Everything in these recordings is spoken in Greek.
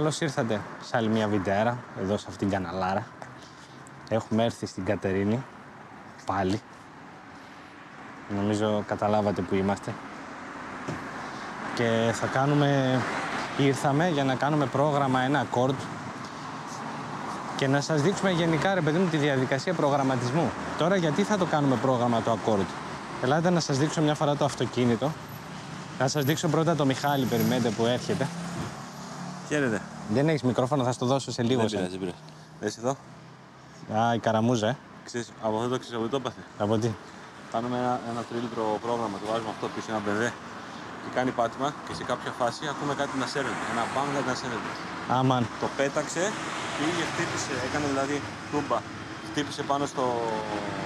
καλώς ήρθατε σε άλλη μια βιντεάρα, εδώ σε αυτήν την καναλάρα. Έχουμε έρθει στην Κατερίνη, πάλι. Νομίζω καταλάβατε που είμαστε. Και θα ήρθαμε για να κάνουμε πρόγραμμα ένα ακόρντ και να σας δείξουμε γενικά, ρε παιδί μου, τη διαδικασία προγραμματισμού. Τώρα γιατί θα το κάνουμε πρόγραμμα το ακόρντ? Ελάτε να σας δείξω μια φορά το αυτοκίνητο. Να σας δείξω πρώτα το Μιχάλη, περιμένετε που έρχεται. Χαίρετε. Δεν έχεις μικρόφωνο, θα στο δώσω σε λίγο. Δεν πειράζει, Δες εδώ. Α, η καραμούζα, Ξέρεις, από αυτό το ξέρεις από τι το έπαθε. Από τι? Κάνουμε ένα τρίλιτρο πρόγραμμα, το βάζουμε αυτό πίσω, ένα μπεδέ. Και κάνει πάτημα και σε κάποια φάση ακούμε κάτι να σέρνεται. Ένα μπαμ κάτι να σέρνεται. Άμαν. Το πέταξε, πήγε, χτύπησε, έκανε δηλαδή τούμπα. Χτύπησε πάνω στο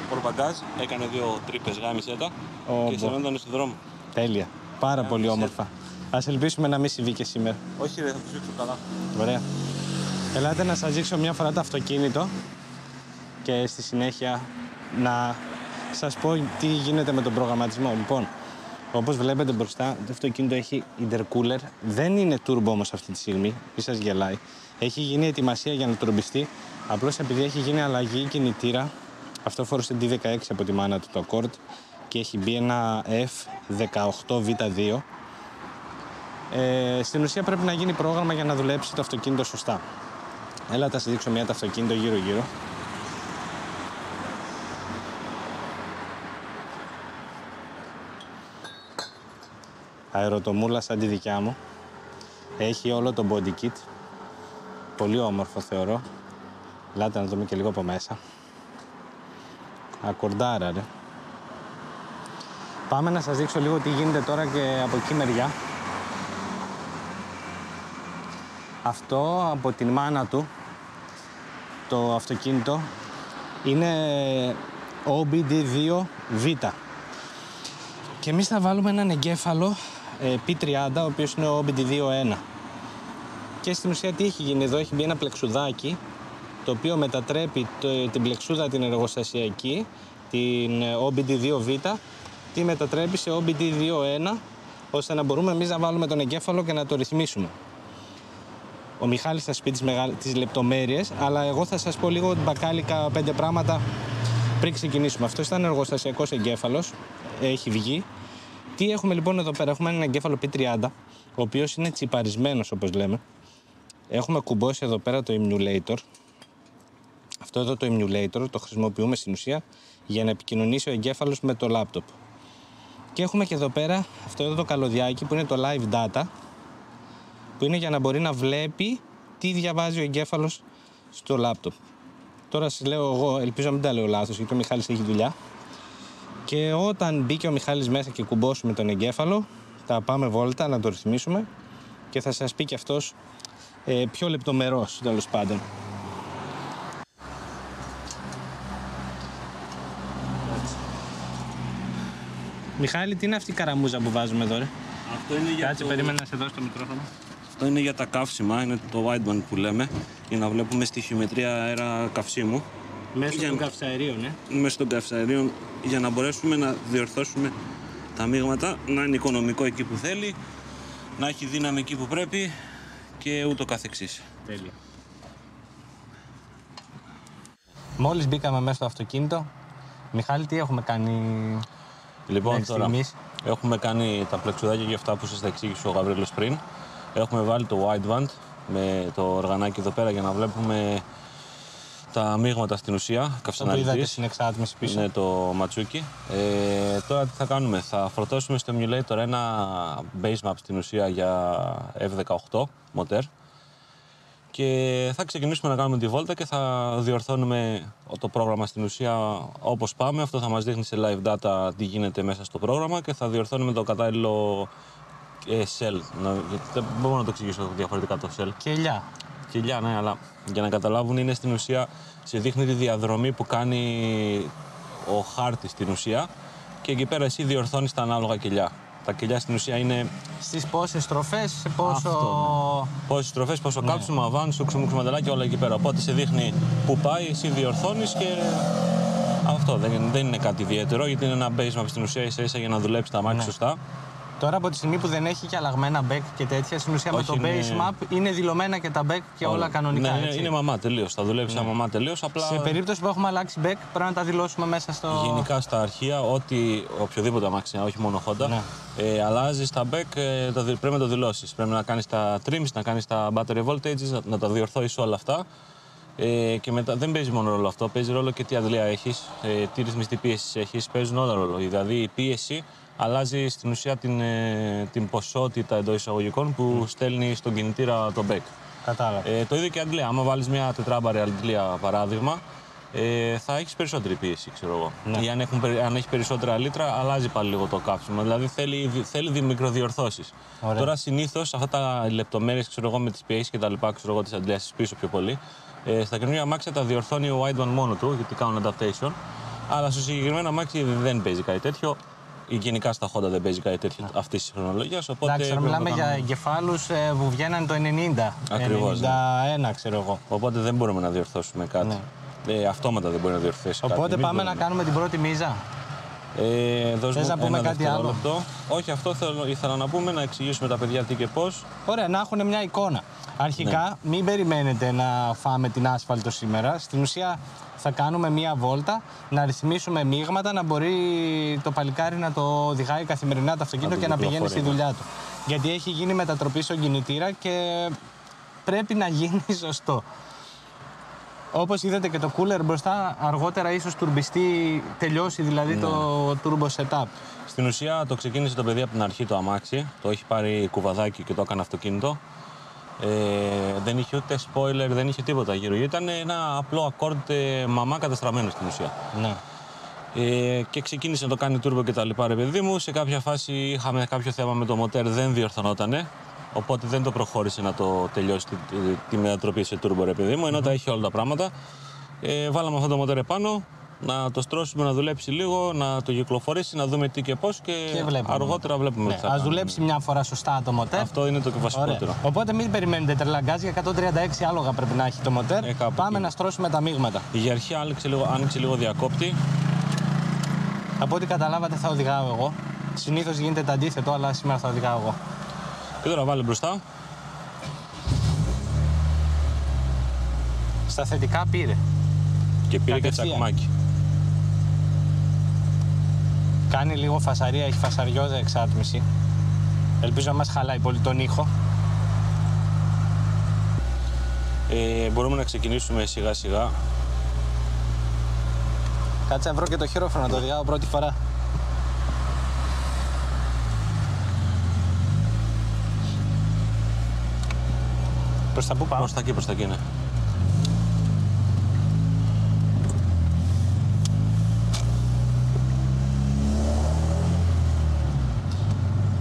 πορπαγκάζ, έκανε 2 τρύπες, γάμισε τα και σέρνονταν στον δρόμο. Τέλεια. Πάρα πολύ όμορφα. Ας ελπίσουμε να μην συμβεί και σήμερα. Όχι, ρε, θα τους δείξω καλά. Ωραία. Ελάτε να σας δείξω μια φορά το αυτοκίνητο και στη συνέχεια να σας πω τι γίνεται με τον προγραμματισμό. Λοιπόν, όπως βλέπετε μπροστά, το αυτοκίνητο έχει intercooler. Δεν είναι turbo όμως αυτή τη στιγμή, μη σας γελάει. Έχει γίνει ετοιμασία για να τουρμπιστεί. Απλώς επειδή έχει γίνει αλλαγή κινητήρα, αυτό φορούσε D16 από τη μάνα του το Accord και έχει μπει ένα F18V2. Στην ουσία πρέπει να γίνει πρόγραμμα για να δουλέψει το αυτοκίνητο σωστά. Έλα, θα σας δείξω μια το αυτοκίνητο γύρω-γύρω. Αεροτομούλα σαν τη δικιά μου. Έχει όλο το body kit. Πολύ όμορφο θεωρώ. Ελάτε να δούμε και λίγο από μέσα. Ακορντάρα, ρε. Πάμε να σας δείξω λίγο τι γίνεται τώρα και από εκεί μεριά. Αυτό από την μάνα του, το αυτοκίνητο, είναι OBD2V. Και εμείς θα βάλουμε έναν εγκέφαλο P30, ο οποίος είναι ο OBD2-1. Και στην ουσία τι έχει γίνει εδώ? Έχει μπει ένα πλεξουδάκι, το οποίο μετατρέπει την πλεξούδα την εργοστασιακή, την OBD2V, τη μετατρέπει σε OBD2-1, ώστε να μπορούμε εμείς να βάλουμε τον εγκέφαλο και να το ρυθμίσουμε. Ο Μιχάλης θα σας πει τις λεπτομέρειες, αλλά εγώ θα σας πω λίγο μπακάλικα 5 πράγματα πριν ξεκινήσουμε. Αυτό ήταν εργοστασιακός εγκέφαλος, έχει βγει. Τι έχουμε λοιπόν εδώ πέρα? Έχουμε έναν εγκέφαλο P30, ο οποίος είναι τσιπαρισμένος όπως λέμε. Έχουμε κουμπώσει εδώ πέρα το emulator. Αυτό εδώ το emulator το χρησιμοποιούμε στην ουσία για να επικοινωνήσει ο εγκέφαλος με το laptop. Και έχουμε και εδώ πέρα αυτό εδώ το καλωδιάκι που είναι το live data, που είναι για να μπορεί να βλέπει τι διαβάζει ο εγκέφαλος στο laptop. Τώρα σας λέω εγώ, ελπίζω να μην τα λέω λάθος, γιατί ο Μιχάλης έχει δουλειά. Και όταν μπήκε ο Μιχάλης μέσα και κουμπώσουμε τον εγκέφαλο, θα πάμε βόλτα να το ρυθμίσουμε και θα σας πει και αυτός πιο λεπτομερώς, τέλος πάντων. Μιχάλη, τι είναι αυτή η καραμούζα που βάζουμε εδώ, ρε? Αυτό είναι για Κάτσε, περίμενα να σε δώσω το μικρόφωνο. Αυτό είναι για τα καύσιμα, είναι το wideband που λέμε, για να βλέπουμε στοιχειομετρία αέρα καυσίμου. Μέσω των καυσαερίων, Μέσω των καυσαερίων, για να μπορέσουμε να διορθώσουμε τα μείγματα, να είναι οικονομικό εκεί που θέλει, να έχει δύναμη εκεί που πρέπει και ούτω καθεξής. Τέλεια. Μόλις μπήκαμε μέσα στο αυτοκίνητο, Μιχάλη, τι έχουμε κάνει? Λοιπόν, τώρα έχουμε κάνει τα πλεξουδάκια για αυτά που σας τα εξήγησε ο Γαβρίλος πριν. Έχουμε βάλει το wideband με το οργανάκι εδώ πέρα για να βλέπουμε τα μείγματα στην ουσία. Το είδατε στην εξάτμιση πίσω. Ναι, το ματσούκι. Τώρα τι θα κάνουμε? Θα φορτώσουμε στο emulator ένα base map στην ουσία για F18 μοτέρ και θα ξεκινήσουμε να κάνουμε τη βόλτα και θα διορθώνουμε το πρόγραμμα στην ουσία όπως πάμε. Αυτό θα μας δείχνει σε live data τι γίνεται μέσα στο πρόγραμμα και θα διορθώνουμε το κατάλληλο cell. Δεν μπορώ να το εξηγήσω διαφορετικά το cell. Κελιά, ναι, αλλά για να καταλάβουν είναι στην ουσία σε δείχνει τη διαδρομή που κάνει ο χάρτης στην ουσία και εκεί πέρα εσύ διορθώνεις τα ανάλογα κελιά. Τα κελιά στην ουσία είναι... Στις πόσες στροφές, σε πόσο... Αυτό, ναι. Πόσες στροφές, πόσο κάψιμο, αβάν, σούξιμο, μαντελάκι, όλα εκεί πέρα. Οπότε σε δείχνει που πάει, εσύ διορθώνεις και... Αυτό δεν είναι κάτι ιδιαίτερο, γιατί είναι ένα base map στην ουσία ίσα-ίσα για να δουλέψει τα μάξι σωστά. Τώρα από τη στιγμή που δεν έχει και αλλαγμένα back και τέτοια, στην ουσία Όχι, με το base map είναι δηλωμένα και τα back και όλα κανονικά. Ναι, έτσι. είναι μαμά τελείως. Θα δουλεύει σαν μαμά τελείως. Απλά Σε περίπτωση που έχουμε αλλάξει back, πρέπει να τα δηλώσουμε μέσα στο. γενικά στα αρχεία, οποιοδήποτε αμάξι, όχι μόνο Honda, αλλάζει τα back, πρέπει να το δηλώσεις. Πρέπει να κάνεις τα trims, να κάνεις τα battery voltages, να τα διορθώσεις όλα αυτά. Και μετά δεν παίζει μόνο ρόλο αυτό, παίζει ρόλο και τι αντλία έχεις, τι ρυθμιστή πίεση έχεις, παίζουν όλα ρόλο. Δηλαδή η πίεση αλλάζει στην ουσία την ποσότητα εντός εισαγωγικών που στέλνει στον κινητήρα το back. Κατάλαβα. Το ίδιο και αντλία. Άμα βάλεις μια τετράμπαρη αντλία παράδειγμα, θα έχεις περισσότερη πίεση, ξέρω εγώ. Ναι. Ή αν έχει περισσότερα λίτρα, αλλάζει πάλι λίγο το κάψιμο. Δηλαδή θέλει μικροδιορθώσεις. Τώρα συνήθως αυτά τα λεπτομέρειες, ξέρω εγώ, με τις πιέσεις και τα λοιπά, ξέρω εγώ, τις αντλίες πίσω πιο πολύ. Στα καινούργια αμάξια τα διορθώνει ο Wideband μόνο του, γιατί κάνουν adaptation. Αλλά στο συγκεκριμένο αμάξι δεν παίζει κάτι τέτοιο. Γενικά στα Honda δεν παίζει κάτι τέτοιο αυτή τη χρονολογία. Εντάξει, τώρα μιλάμε για εγκεφάλους που βγαίναν το 90. Ακριβώς, 91, ξέρω εγώ. Οπότε δεν μπορούμε να διορθώσουμε κάτι. Ναι. Αυτόματα δεν μπορεί να διορθώσει κάτι. Οπότε πάμε να κάνουμε την πρώτη μίζα. Θες να πούμε κάτι άλλο? Όχι, αυτό ήθελα να πούμε, να εξηγήσουμε τα παιδιά τι και πώς. Ωραία, να έχουν μια εικόνα. Αρχικά, μην περιμένετε να φάμε την άσφαλτο σήμερα. Στην ουσία θα κάνουμε μία βόλτα, να ρυθμίσουμε μείγματα, να μπορεί το παλικάρι να το οδηγάει καθημερινά το αυτοκίνητο και να πηγαίνει στη δουλειά του. Γιατί έχει γίνει μετατροπή στον κινητήρα και πρέπει να γίνει σωστό. Όπως είδατε και το cooler μπροστά, αργότερα ίσως τουρμπιστεί, τελειώσει δηλαδή το turbo setup. Στην ουσία το ξεκίνησε το παιδί από την αρχή το αμάξι, το έχει πάρει κουβαδάκι και το έκανε αυτοκίνητο. Δεν είχε ούτε spoiler, δεν είχε τίποτα γύρω. Ήταν ένα απλό accord μαμά καταστραμμένο στην ουσία. Ναι. Και ξεκίνησε να το κάνει turbo και τα λοιπά, ρε παιδί μου. Σε κάποια φάση είχαμε κάποιο θέμα με το μοτέρ, δεν διορθωνότανε. Οπότε δεν το προχώρησε να το τελειώσει τη μετατροπή σε turbo, ρε παιδί μου. Ενώ τα είχε όλα τα πράγματα. Βάλαμε αυτό το μοτέρ επάνω, να το στρώσουμε να δουλέψει λίγο, να το κυκλοφορήσει, να δούμε τι και πώς και αργότερα βλέπουμε τι θα κάνουμε. Ας δουλέψει μια φορά σωστά το μοτέρ. Αυτό είναι το βασικότερο. Ωραία. Οπότε μην περιμένετε τρελά γκάζια, 136 άλογα πρέπει να έχει το μοτέρ. Πάμε να στρώσουμε τα μείγματα. Η αρχή άνοιξε λίγο διακόπτη. Από ό,τι καταλάβατε θα οδηγάω εγώ. Συνήθως γίνεται το αντίθετο, αλλά σήμερα θα οδηγάω εγώ. Και τώρα βάλε μπροστά. Στα θετικά πήρε. Και πήρε και τσακμάκι. Κάνει λίγο φασαρία, έχει φασαριώδα εξάτμιση. Ελπίζω να μας χαλάει πολύ τον ήχο. Μπορούμε να ξεκινήσουμε σιγά σιγά. Κάτσε να βρω και το χειρόφρονο να το οδηγάω πρώτη φορά. Προς τα πού πάω? Προς τα εκεί, ναι.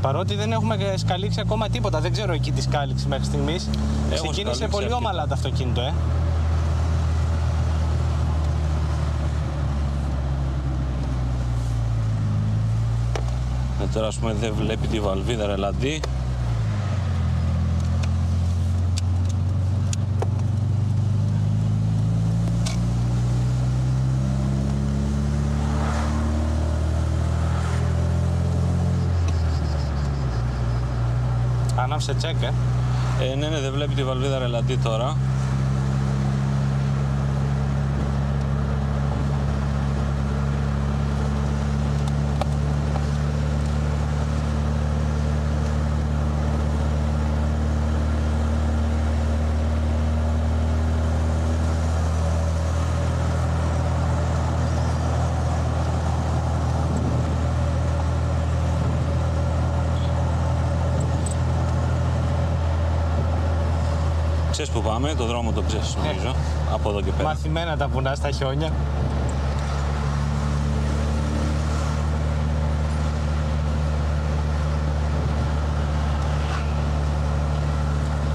Παρότι δεν έχουμε σκαλίξει ακόμα τίποτα, δεν ξέρω εκεί τη σκάλιξη μέχρι στιγμής. Ξεκίνησε πολύ ομαλά το αυτοκίνητο, Τώρα ας πούμε δεν βλέπει τη βαλβίδα ρελαντί. Ανάψε τσεκ, Ναι, δεν βλέπει τη βαλβίδα ρελαντί τώρα. Ξέρεις που πάμε, το δρόμο τον ξέρεις νομίζω, από εδώ και πέρα. Μαθημένα τα βουνά στα χιόνια.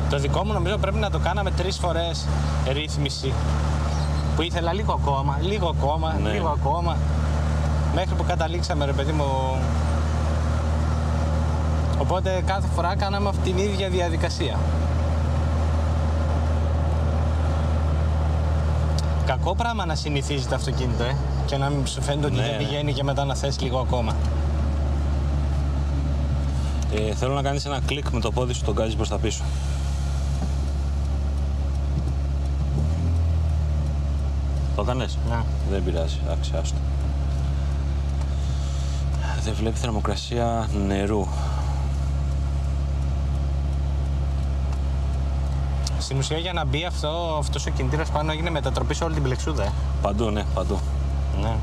Το δικό μου νομίζω πρέπει να το κάναμε 3 φορές ρύθμιση. Που ήθελα λίγο ακόμα, ναι. λίγο ακόμα. Μέχρι που καταλήξαμε, ρε παιδί μου. Οπότε κάθε φορά κάναμε αυτή την ίδια διαδικασία. Κακό πράγμα να συνηθίζει το αυτοκίνητο, και να μην σου φαίνεται ότι δεν πηγαίνει και μετά να θες λίγο ακόμα. Θέλω να κάνεις ένα κλικ με το πόδι σου, τον γκάζι προς τα πίσω. Το έκανες? Ναι. Δεν πειράζει, εντάξει, άστο. Δεν βλέπει θερμοκρασία νερού. Στην ουσία για να μπει αυτός ο κινητήρας πάνω έγινε μετατροπή σε όλη την πλεξούδα. Παντού, ναι, παντού. Ναι.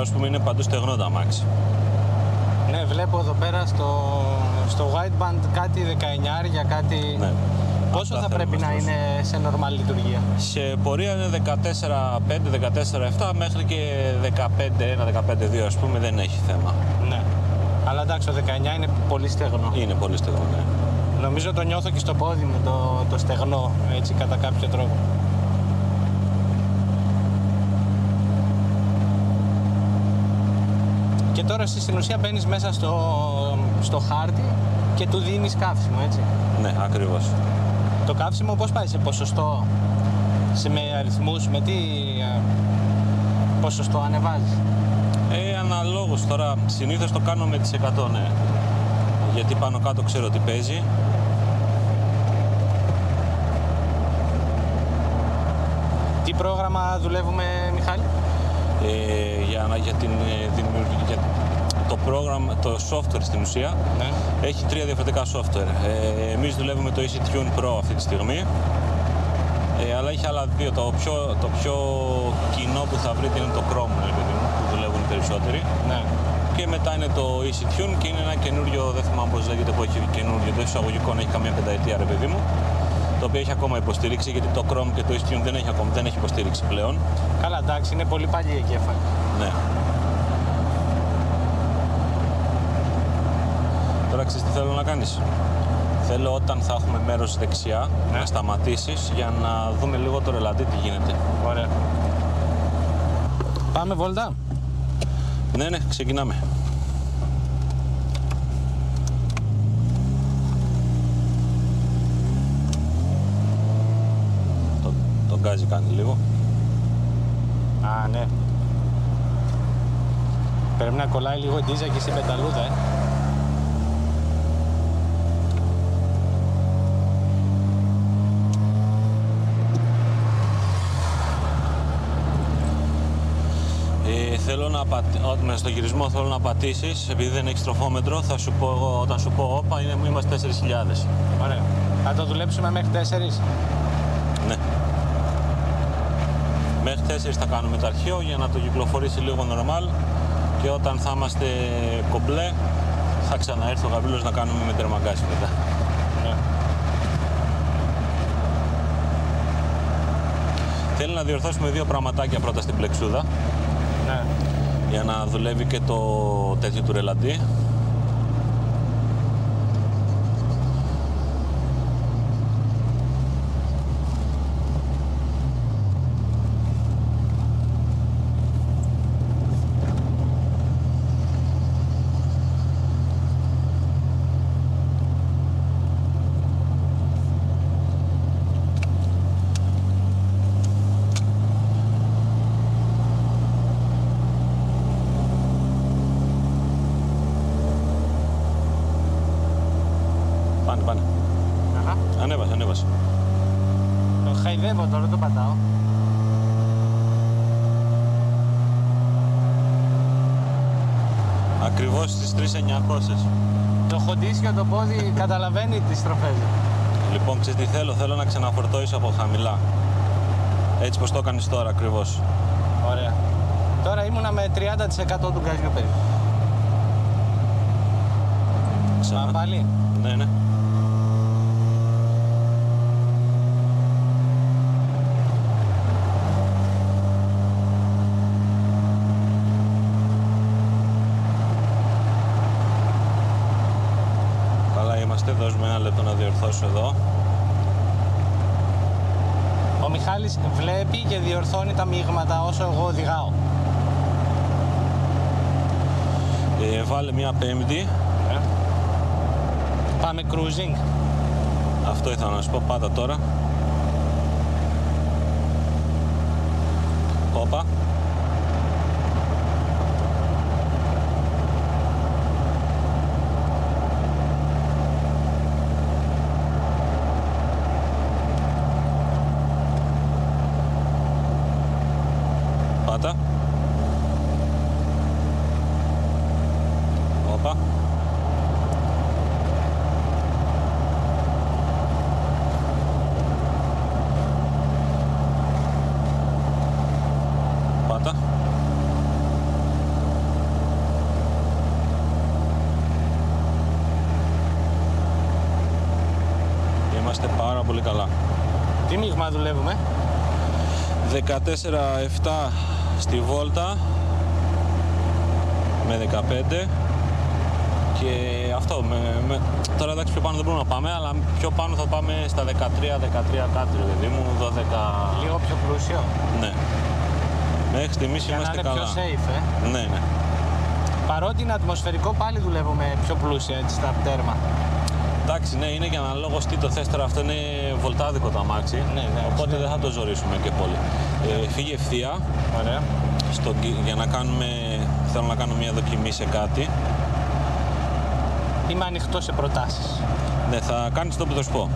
Ας πούμε είναι παντού στεγνό το αμάξι. Ναι, βλέπω εδώ πέρα στο wideband κάτι 19 για κάτι... Ναι. Πόσο θα πρέπει να είναι σε normal λειτουργία? Σε πορεία είναι 14.5, 14.7 μέχρι και 15.1, 15.2 ας πούμε, δεν έχει θέμα. Ναι. Αλλά εντάξει, το 19 είναι πολύ στεγνό. Είναι πολύ στεγνό, ναι. Νομίζω το νιώθω και στο πόδι μου το στεγνό, έτσι, κατά κάποιο τρόπο. Και τώρα εσύ στην ουσία μπαίνεις μέσα στο χάρτη και του δίνεις καύσιμο, έτσι. Ναι, ακριβώς. Το καύσιμο πώς πάει, σε ποσοστό, με αριθμούς, με τι ποσοστό ανεβάζεις? Αναλόγως τώρα, συνήθως το κάνω με τις 100, ναι. Γιατί πάνω κάτω ξέρω τι παίζει. Τι πρόγραμμα δουλεύουμε, Μιχάλη? Για το πρόγραμμα, το software στην ουσία, ναι, έχει 3 διαφορετικά software. Εμείς δουλεύουμε το EasyTune Pro αυτή τη στιγμή, αλλά έχει άλλα 2. Το πιο κοινό που θα βρείτε είναι το Chrome, που δουλεύουν οι περισσότεροι. Ναι. Και μετά είναι το EasyTune και είναι ένα καινούριο, δεν θυμάμαι πώς λέγεται, που έχει καινούριο, το εισαγωγικό, έχει καμία πενταετία, ρε παιδί μου, το οποίο έχει ακόμα υποστήριξη, γιατί το Chrome και το EasyTune δεν έχει υποστήριξη πλέον. Καλά, εντάξει, είναι πολύ παλιή εγκέφαλη. Ναι. Τώρα ξέρεις τι θέλω να κάνεις? Θέλω όταν θα έχουμε μέρος δεξιά, ναι, να σταματήσεις για να δούμε λίγο το ρελαντί τι γίνεται. Ωραία. Πάμε βόλτα? Ναι, ναι, ξεκινάμε. Το γκάζι κάνει λίγο. Α, ναι. Πρέπει να κολλάει λίγο η ντίζα και στην πεταλούδα, Θέλω να στο γυρισμό θέλω να πατήσεις, επειδή δεν έχεις τροφόμετρο, θα σου πω εγώ, όταν σου πω όπα, είμαστε 4.000. Ωραία. Θα το δουλέψουμε μέχρι 4? Ναι. Μέχρι 4 θα κάνουμε το αρχείο για να το κυκλοφορήσει λίγο normal και όταν θα είμαστε κομπλέ θα ξαναέρθει ο Γαβρίλος να κάνουμε με τερμαγκάσι μετά. Ναι. Θέλει να διορθώσουμε 2 πραγματάκια πρώτα στην πλεξούδα. Ναι. Για να δουλεύει και το τέτοιο του ρελαντί. Ανέβασε. Το χαϊδεύω τώρα, το πατάω. Ακριβώς στις 3.900. Το χοντίσιο το πόδι καταλαβαίνει τις στροφές. Λοιπόν, ξέρεις τι θέλω να ξαναφορτώσεις από χαμηλά. Έτσι πως το έκανες τώρα ακριβώς. Τώρα ήμουνα με 30% του γκαζιού περίπου. Ξανά. Πάλι. Ναι, ναι. Καλά είμαστε, δώσουμε ένα λεπτό να διορθώσω εδώ. Ο Μιχάλης βλέπει και διορθώνει τα μείγματα όσο εγώ οδηγάω. Βάλε μια πέμπτη. Πάμε cruising. Αυτό ήθελα να σου πω, πάτα τώρα. Όπα. Πάτα. Όπα. Πάτα. Είμαστε πάρα πολύ καλά. Τι μείγμα δουλεύουμε? 14-7 στη βόλτα με 15 και αυτό τώρα εντάξει πιο πάνω δεν μπορούμε να πάμε, αλλά πιο πάνω θα πάμε στα 13 κάτι ρε παιδί μου, 12. Λίγο πιο πλούσιο. Ναι. Μέχρι στιγμής είμαστε να είναι καλά. πιο safe, Ναι, ναι. Παρότι είναι ατμοσφαιρικό, πάλι δουλεύουμε πιο πλούσια έτσι στα τέρμα. Εντάξει, ναι, είναι και αναλόγως τι το θες τώρα. Αυτό είναι βολτάδικο το αμάξι. Ναι, οπότε δεν θα το ζορίσουμε και πολύ. Φύγε ευθεία. Ωραία. Για να κάνουμε. Θέλω να κάνω μια δοκιμή σε κάτι. Είμαι ανοιχτό σε προτάσεις. Ναι, θα κάνεις το που θα σου πω.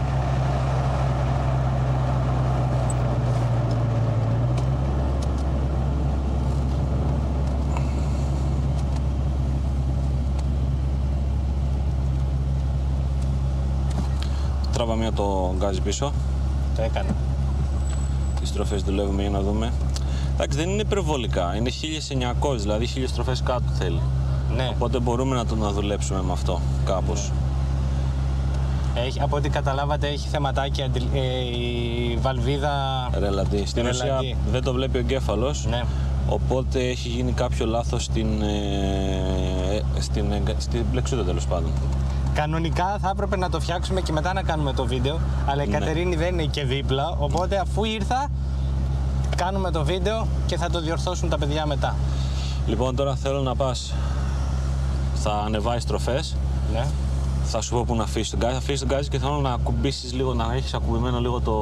Τράβα μια το γκάζι πίσω. Το έκανα. Τις στροφές δουλεύουμε για να δούμε. Εντάξει, δεν είναι υπερβολικά. Είναι 1900, δηλαδή 1000 στροφές κάτω θέλει. Ναι. Οπότε μπορούμε να δουλέψουμε με αυτό κάπως. Έχει, από ό,τι καταλάβατε έχει θεματάκια η βαλβίδα. Ρελαντί. Στην ουσία δεν το βλέπει ο εγκέφαλος. Ναι. Οπότε έχει γίνει κάποιο λάθος στην πλεξούδα τέλος πάντων. Κανονικά θα έπρεπε να το φτιάξουμε και μετά να κάνουμε το βίντεο, αλλά η Κατερίνη δεν είναι και δίπλα, οπότε αφού ήρθα κάνουμε το βίντεο και θα το διορθώσουν τα παιδιά μετά. Λοιπόν, τώρα θέλω να πας, θα ανεβάσεις στροφές. Ναι. Θα σου πω που να αφήσεις τον γκάζι. Θα αφήσεις τον γκάζι και θέλω να ακουμπήσεις λίγο, να έχεις ακουμπημένο λίγο το...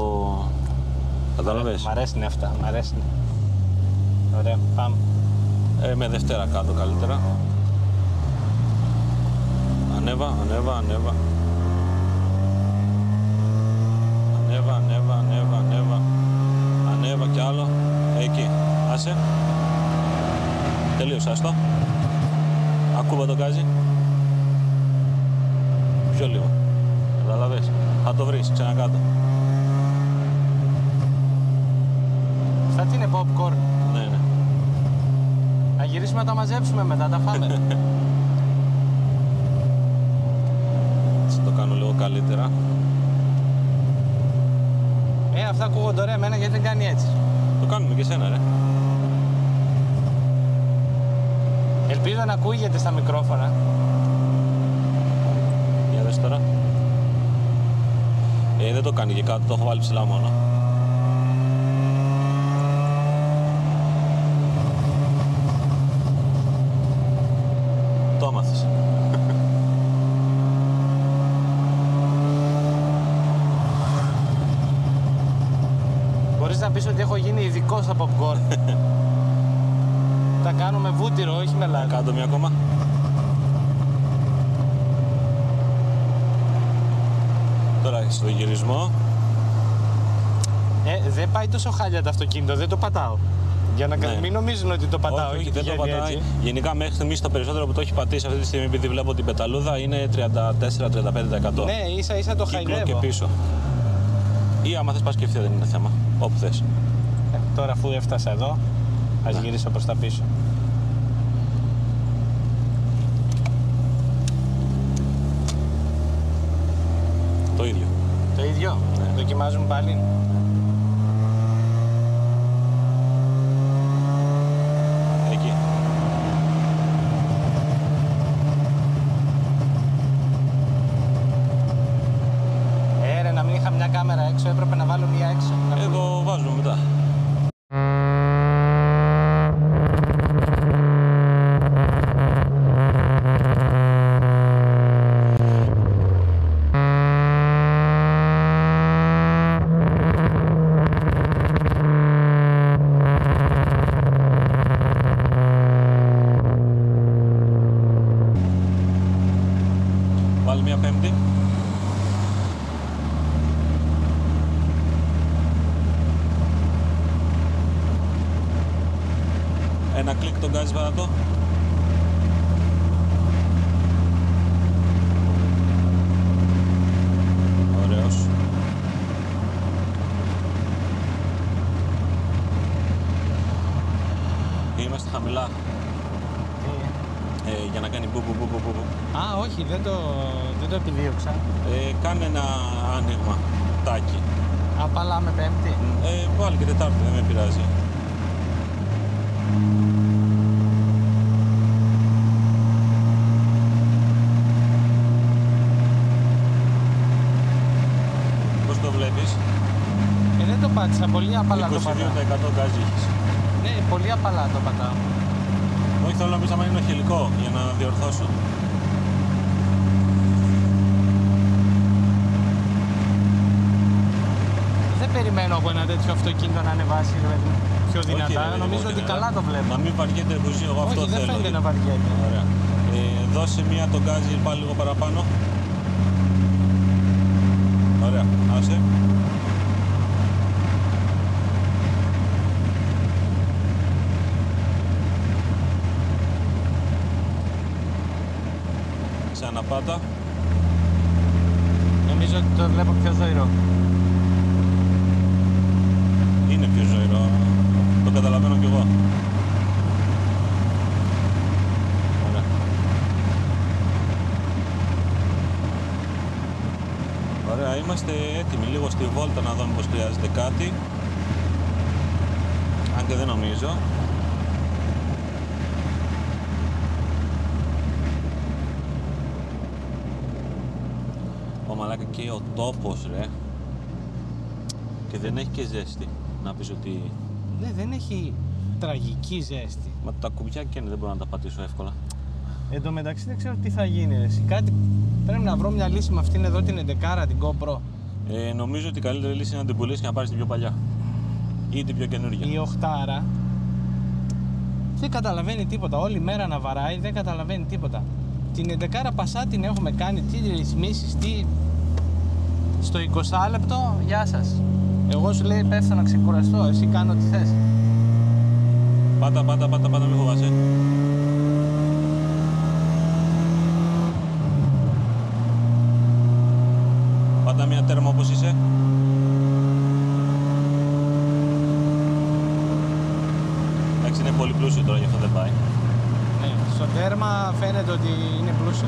Κατάλαβες. Μ' αρέσουν αυτά, μ' αρέσουν. Ωραία, πάμε. Με Δευτέρα κάτω καλύτερα. Ανέβα, ανέβα, ανέβα. Ανέβα, ανέβα, ανέβα, ανέβα. Ανέβα κι άλλο. Εκεί. Άσε. Τελείωσε, άστο. Ακούμπα το γκάζι. Πιο λίγο. Καταλαβες. Θα το βρεις, ξανακάτω. Αυτά τι είναι, popcorn? Ναι, ναι. Να γυρίσουμε να τα μαζέψουμε μετά, τα φάμε. Θα το κάνω λίγο καλύτερα. Αυτά ακούγονται ωραία εμένα, γιατί δεν κάνει έτσι. Το κάνουμε και εσένα, ρε. Ελπίζω να ακούγεται στα μικρόφωνα. Για δες τώρα. Δεν το κάνει και κάτω, το έχω βάλει ψηλά μόνο. Το έμαθες. Μπορείς να πεις ότι έχω γίνει ειδικό στα popcorn. Τα κάνω με βούτυρο, όχι με λάδι. Κάτω μια ακόμα. Τώρα στο γυρισμό. Δεν πάει τόσο χάλια το αυτοκίνητο, δεν το πατάω. Για να μην νομίζουν ότι το πατάω. Όχι, δεν το πατάει. Έτσι. Γενικά μέχρι στιγμής το περισσότερο που το έχει πατήσει αυτή τη στιγμή, επειδή βλέπω την πεταλούδα, είναι 34-35%. Ναι, ίσα ίσα το χαϊδεύω. Κύκλο και πίσω. Ή άμα θες πας και ευθεία, δεν είναι θέμα. Όπου θες. Τώρα αφού έφτασα εδώ. Ας γυρίσω προς τα πίσω. Το ίδιο. Το ίδιο. Ναι. Δοκιμάζουμε πάλι. Εκεί. Να μην είχα μια κάμερα έξω, έπρεπε να βάλω μια έξω. Το βάζουμε μετά. Βάλει μια πέμπτη. Ένα κλικ τον γκάζι παρατώ. Ωραίος. Είμαστε χαμηλά. Για να κάνει μπουμπου. Α, όχι, δεν το επιδίωξα. Κάνε ένα άνοιγμα, τάκι. Απαλά με πέμπτη. Βάλει και τετάρτη, δεν με πειράζει. Πώς το βλέπεις? Δεν το πάτησα, πολύ απαλά το πατάω. 22% γκάζι έχεις. Ναι, πολύ απαλά το πατάω. Όχι, θέλω να πεις άμα είναι οχελικό, για να διορθώσω. Δεν περιμένω από ένα τέτοιο αυτοκίνητο να ανεβάσει πιο δυνατά. Όχι, Νομίζω ότι καλά το βλέπω. Να μην βαριέται βουζί, εγώ αυτό Όχι, θέλω. δεν φαίνεται να βαριέται. Ωραία. Δώσε μία τον γκάζι πάλι λίγο παραπάνω. Ωραία, άσε. Ξαναπάτα. Νομίζω ότι το βλέπω πιο ζωηρό. Είναι πιο ζωηρό. Το καταλαβαίνω κι εγώ. Ωραία. Ωραία, είμαστε έτοιμοι λίγο στη βόλτα να δούμε πως χρειάζεται κάτι. Αν και δεν νομίζω. Μαλάκα και ο τόπος ρε. Και δεν έχει και ζέστη. Να πεις ότι... Ναι, δεν έχει τραγική ζέστη. Μα τα κουμπιά και είναι, δεν μπορώ να τα πατήσω εύκολα. Εν τω μεταξύ δεν ξέρω τι θα γίνει. Κάτι... Πρέπει να βρω μια λύση με αυτήν εδώ την 11, την GoPro. Νομίζω ότι η καλύτερη λύση είναι να την πουλήσεις και να πάρεις την πιο παλιά. Ή την πιο καινούργια. Η 8 δεν καταλαβαίνει τίποτα. Όλη μέρα να βαράει, δεν καταλαβαίνει τίποτα. Την 11 Passat την έχουμε κάνει, τι ρυθμίσεις, τι... Στο 20 λεπτό, γεια σας. Εγώ σου λέει πέφτω να ξεκουραστώ, εσύ κάνω ό,τι θες. Πάτα, μην φοβάσαι. Πάτα μια τέρμα όπως είσαι. Εντάξει, είναι πολύ πλούσιο τώρα, γι' αυτό δεν πάει. Ναι, στο τέρμα φαίνεται ότι είναι πλούσιο.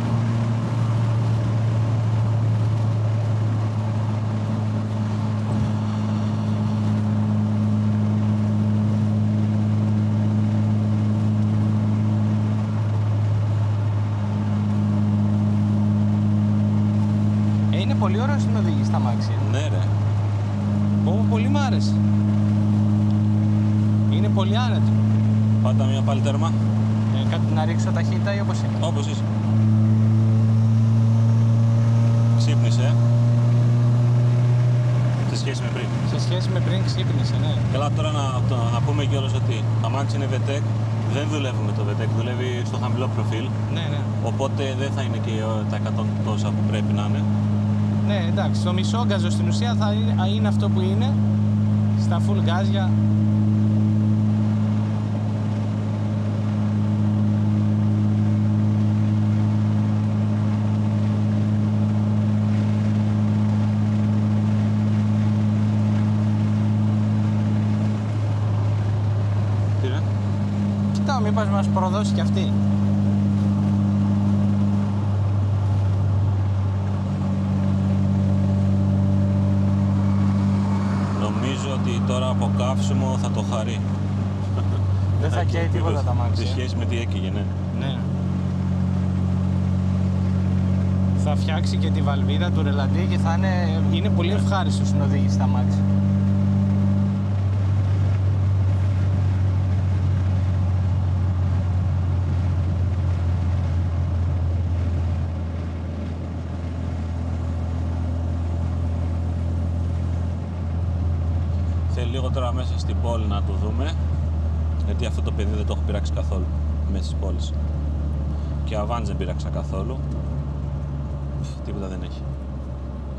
Είναι πολύ ωραίο στην οδήγηση στα μάξι. Ναι ρε. Πολύ μ' άρεσε. Είναι πολύ άνετο. Πάτα μια πάλι τέρμα. Κάτι να ρίξω ταχύτητα ή όπως είναι? Όπως είσαι. Ξύπνησε. Σε σχέση με πριν. Σε σχέση με πριν ξύπνησε, ναι. Καλά, τώρα να πούμε κιόλας ότι το αμάξι είναι VTEC. Δεν δουλεύει με το VTEC, δουλεύει στο χαμηλό προφίλ. Ναι, ναι. Οπότε δεν θα είναι και τα 100 τόσα που πρέπει να είναι. Ναι, εντάξει, το μισό γκάζο στην ουσία θα είναι αυτό που είναι στα full γκάζια. Τι είναι? μήπως μας προδώσει κι αυτή. Νομίζω ότι τώρα από καύσιμο θα το χαρεί. Δεν θα καίει τίποτα τα μάξι. Σε σχέση με τι έκαιγε, ναι. Ναι. Θα φτιάξει και τη βαλβίδα του ρελαντί και θα είναι πολύ ευχάριστο στην οδήγηση στα μάξι. Θέλει λίγο τώρα μέσα στην πόλη να το δούμε, γιατί αυτό το παιδί δεν το έχω πειράξει καθόλου μέσα στις πόλεις. Και Αβάντζ δεν πειράξα καθόλου. Τίποτα δεν έχει.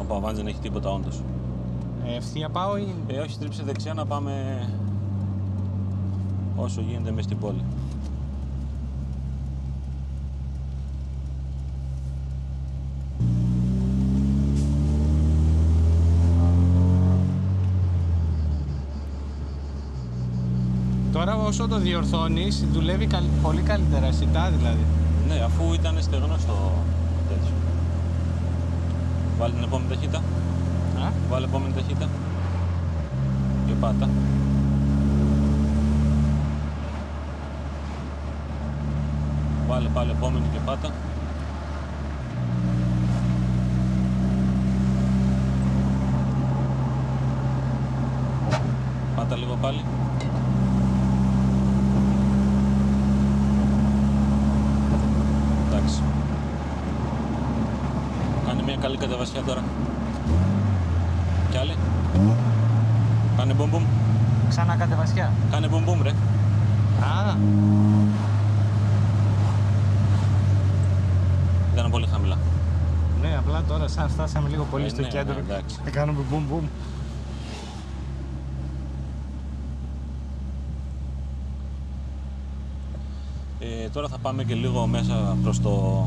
Ο Αβάντζ δεν έχει τίποτα όντως. Ευθεία πάω ή... Όχι, στρίψε δεξιά να πάμε όσο γίνεται μέσα στην πόλη. Τώρα όσο το διορθώνεις, δουλεύει πολύ καλύτερα, αισθητά δηλαδή. Ναι, αφού ήταν στεγνό στο τέτοιο. Βάλε την επόμενη ταχύτητα. Βάλε επόμενη ταχύτητα. Και πάτα. Βάλε πάλι επόμενη και πάτα. Πάτα λίγο πάλι. Εντάξει. Κάνε μια καλή κατεβασιά τώρα. Κι άλλη. Κάνε μπουμ μπουμ. Ξανά κατεβασιά. Κάνε μπουμ μπουμ ρε. Α. Ήταν πολύ χαμηλά. Ναι, απλά τώρα σαν φτάσαμε λίγο πολύ στο ναι, κέντρο. ναι, εντάξει. Θα κάνουμε μπουμ μπουμ. Τώρα θα πάμε και λίγο μέσα προς το...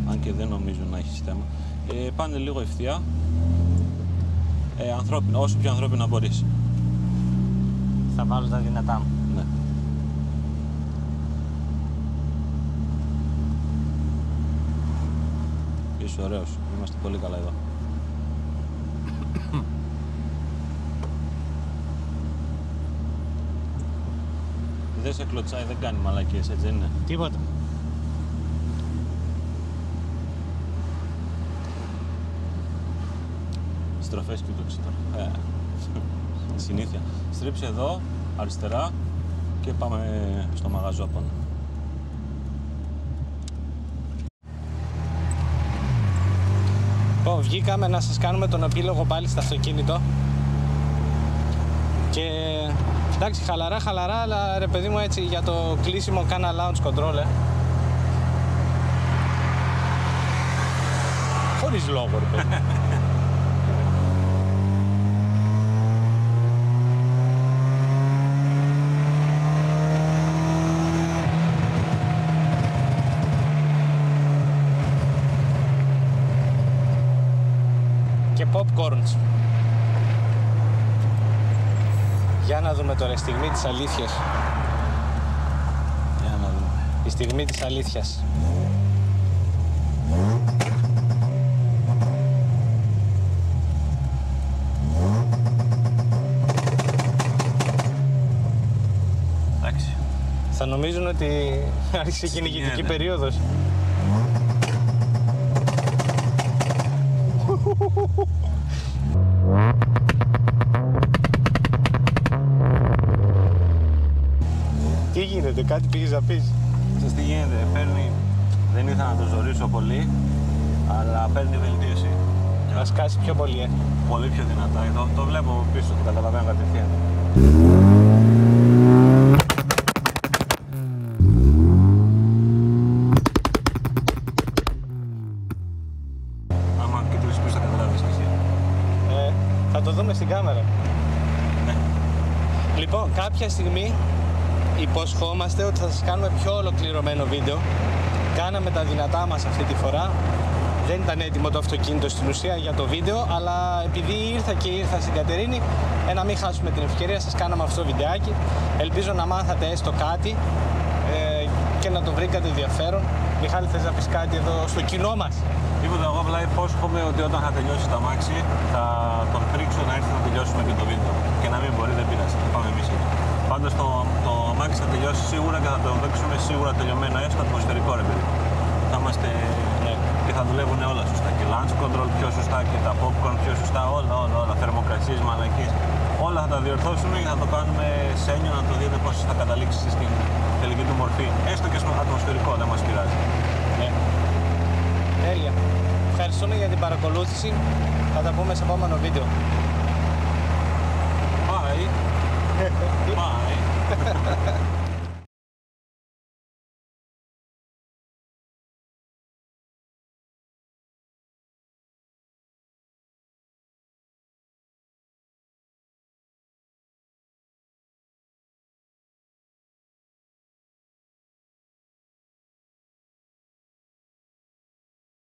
Αν και δεν νομίζω να έχει θέμα. Πάνε λίγο ευθεία. Ανθρώπινα, όσο πιο ανθρώπινα μπορείς. Θα βάλω τα δυνατά μου. Ναι. Είσαι ωραίος. Είμαστε πολύ καλά εδώ. Δεν σε κλωτσάει, δεν κάνει μαλακίες, έτσι δεν είναι? Τίποτα. Στροφές και ούτω τώρα. Συνήθεια. Στρίψε εδώ, αριστερά και πάμε στο μαγαζό πάνω. Βγήκαμε να σας κάνουμε τον επίλογο πάλι στο αυτοκίνητο. Και εντάξει, χαλαρά, αλλά ρε παιδί μου έτσι για το κλείσιμο κάνα launch control, χωρίς λόγο ρε παιδί. Και popcorns. Για να δούμε τώρα η στιγμή της αλήθειας. Για να δούμε. Η στιγμή της αλήθειας. Εντάξει. Θα νομίζουν ότι άρχισε η κυνηγητική περίοδος. Τι γίνεται, κάτι πήγες να πεις? Ξέρεις τι γίνεται, παίρνει... Δεν ήθελα να το ζωρίσω πολύ, αλλά παίρνει βελτίωση. Να σκάσει πιο πολύ, Πολύ πιο δυνατά. Εδώ το βλέπω πίσω, το καταλαβαίνω κατευθείαν. Άμα κοιτούσεις πίσω θα καταλάβεις και εσύ. Θα το δούμε στην κάμερα. Ναι. Λοιπόν, κάποια στιγμή υποσχόμαστε ότι θα σας κάνουμε πιο ολοκληρωμένο βίντεο. Κάναμε τα δυνατά μας αυτή τη φορά. Δεν ήταν έτοιμο το αυτοκίνητο στην ουσία για το βίντεο, αλλά επειδή ήρθα στην Κατερίνη, να μην χάσουμε την ευκαιρία, σας κάναμε αυτό το βιντεάκι. Ελπίζω να μάθατε έστω κάτι και να το βρήκατε ενδιαφέρον. Μιχάλη, θες να πεις κάτι εδώ στο κοινό μας? Τίποτα, εγώ απλά υπόσχομαι ότι όταν θα τελειώσει το αμάξι θα τον πρίξω να έρθει να τελειώσουμε και το βίντεο. Και να μην μπορεί, δεν πειράζει, θα πάμε εμείς εκεί. Πάντως το αμάξι θα τελειώσει σίγουρα και θα το δείξουμε σίγουρα τελειωμένο, έστω ατμοσφαιρικό ρε παιδί. Θα είμαστε και θα δουλεύουν όλα σωστά. Και launch control πιο σωστά και τα popcorn πιο σωστά, όλα. Θερμοκρασίες, μαλακίες. Όλα θα τα διορθώσουμε και θα το κάνουμε σένιο να το δείτε πώς θα καταλήξει στην τελική του μορφή. Έστω και στο ατμοσφαιρικό, δεν μας πειράζει. Τέλεια. Ευχαριστούμε για την παρακολούθηση. Θα τα πούμε σε επόμενο βίντεο. Bye. Bye.